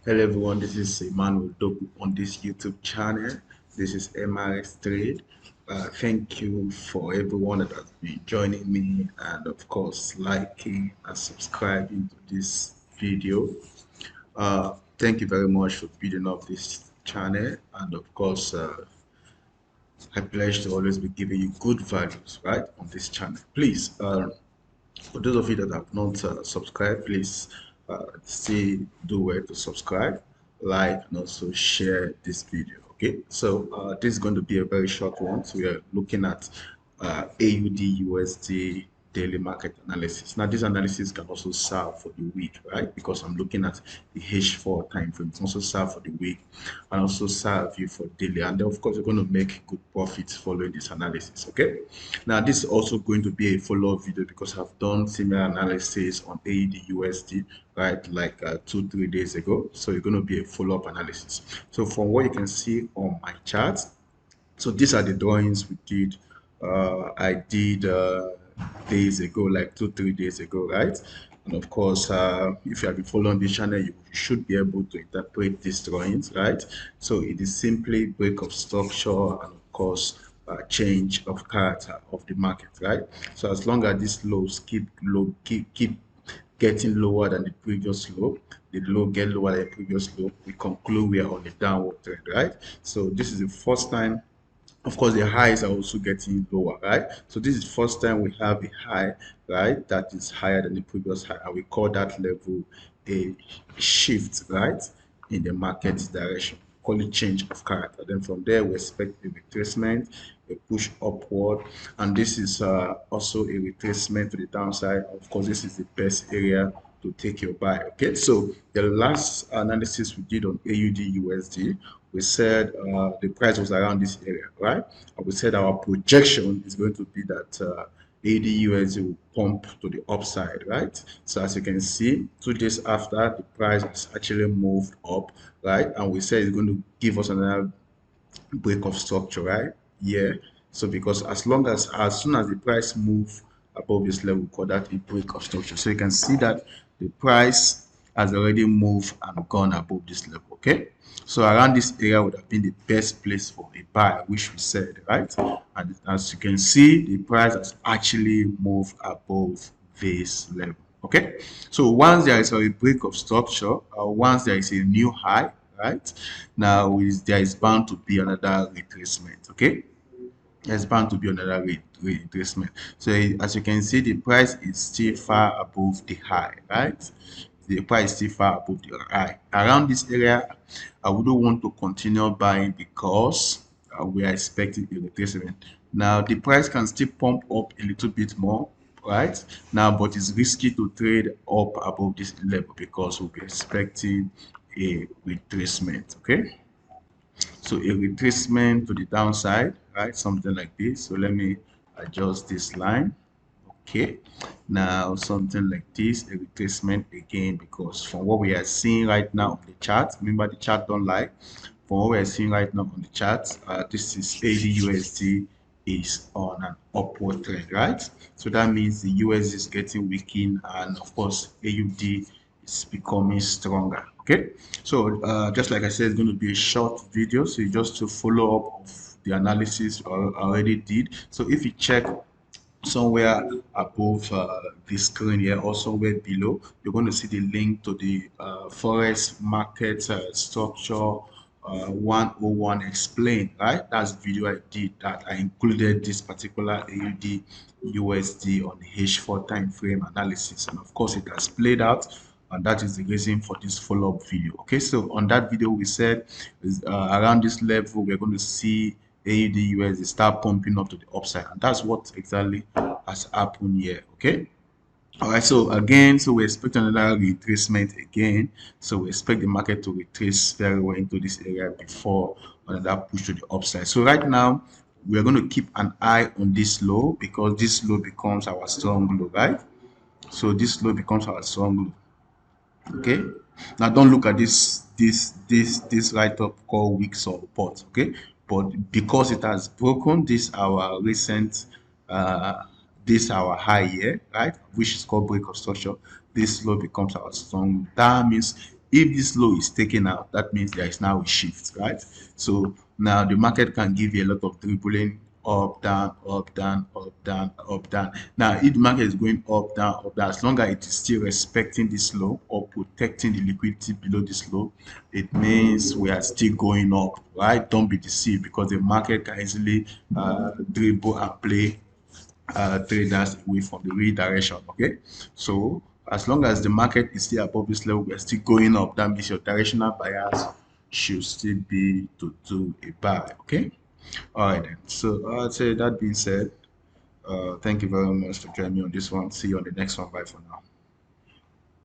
Hello everyone, this is Emmanuel Dogu on this YouTube channel. This is MRS Trade. Thank you for everyone that has been joining me and of course liking and subscribing to this video. Thank you very much for building up this channel and of course I pledge to always be giving you good values right on this channel. Please for those of you that have not subscribed, please still do well to subscribe, like, and also share this video. Okay, so this is going to be a very short one. So we are looking at AUD daily market analysis. Now, this analysis can also serve for the week, right? Because I'm looking at the H4 time frame. It can also serve for the week and also serve you for daily. And then, of course, you're going to make good profits following this analysis. Okay. Now, this is also going to be a follow-up video because I've done similar analysis on AUDUSD, right? Like 2-3 days ago. So it's going to be a follow-up analysis. So from what you can see on my chart, so these are the drawings we did. I did days ago, like 2-3 days ago, right? And of course, if you have been following this channel, you should be able to interpret these drawings, right? So it is simply break of structure and of course change of character of the market, right? So as long as these lows keep low, keep getting lower than the previous low, the low get lower than the previous low, we conclude we are on a downward trend, right? So this is the first time. Of course, the highs are also getting lower, right? So this is the first time we have a high, right, that is higher than the previous high, and we call that level a shift, right, in the market direction. Call it change of character. Then from there, we expect a retracement, a push upward, and this is also a retracement to the downside. Of course, this is the best area to take your buy. Okay, so the last analysis we did on AUD USD, we said the price was around this area, right? And we said our projection is going to be that AUD USD will pump to the upside, right? So as you can see, 2 days after, the price has actually moved up, right? And we said it's going to give us another break of structure, right? Yeah. So because as soon as the price move above this level, we call that a break of structure. So you can see that the price has already moved and gone above this level. Okay. So around this area would have been the best place for a buy, which we said, right? And as you can see, the price has actually moved above this level. Okay. So once there is a break of structure, once there is a new high, right? Now there is bound to be another retracement. Okay, there's bound to be another retracement. So as you can see, the price is still far above the high, right? The price is still far above the high. Around this area, I wouldn't want to continue buying because we are expecting a retracement. Now the price can still pump up a little bit more, right? Now, but it's risky to trade up above this level because we'll be expecting a retracement. Okay, so a retracement to the downside, right? Something like this. So let me adjust this line. Okay, now something like this, a retracement again, because from what we are seeing right now on the chart, remember the chart don't lie. From what we are seeing right now on the chart, this is AUD is on an upward trend, right? So that means the US is getting weakened, and of course AUD is becoming stronger. Okay, so just like I said, it's going to be a short video, so just to follow up of the analysis I already did. So if you check somewhere above the screen here or somewhere below, you're going to see the link to the Forex market structure 101 explained, right? That's the video I did that I included this particular AUD USD on the H4 time frame analysis, and of course it has played out, and that is the reason for this follow-up video. Okay, so on that video we said around this level we're going to see AUD USD start pumping up to the upside, and that's what exactly has happened here. Okay, all right, so again, so we expect another retracement again. So we expect the market to retrace very well into this area before another push to the upside. So right now we're going to keep an eye on this low because this low becomes our strong low, right? So this low becomes our strong low. Okay, now don't look at this write up called weak support. Okay, but because it has broken this our recent this our high here, right, which is called break of structure, this low becomes our strong. That means If this low is taken out, that means there is now a shift, right? So now the market can give you a lot of dribbling, up, down, up, down, up, down, up, down. Now, if the market is going up, down, up, down, as long as it is still respecting this low or protecting the liquidity below this low, it means we are still going up, right? Don't be deceived, because the market can easily dribble and play traders away from the real direction. Okay, so as long as the market is still above this level, we're still going up. That means your directional bias should still be to do a buy. Okay, all right then. So I'd say that being said, thank you very much for joining me on this one. See you on the next one. Bye for now.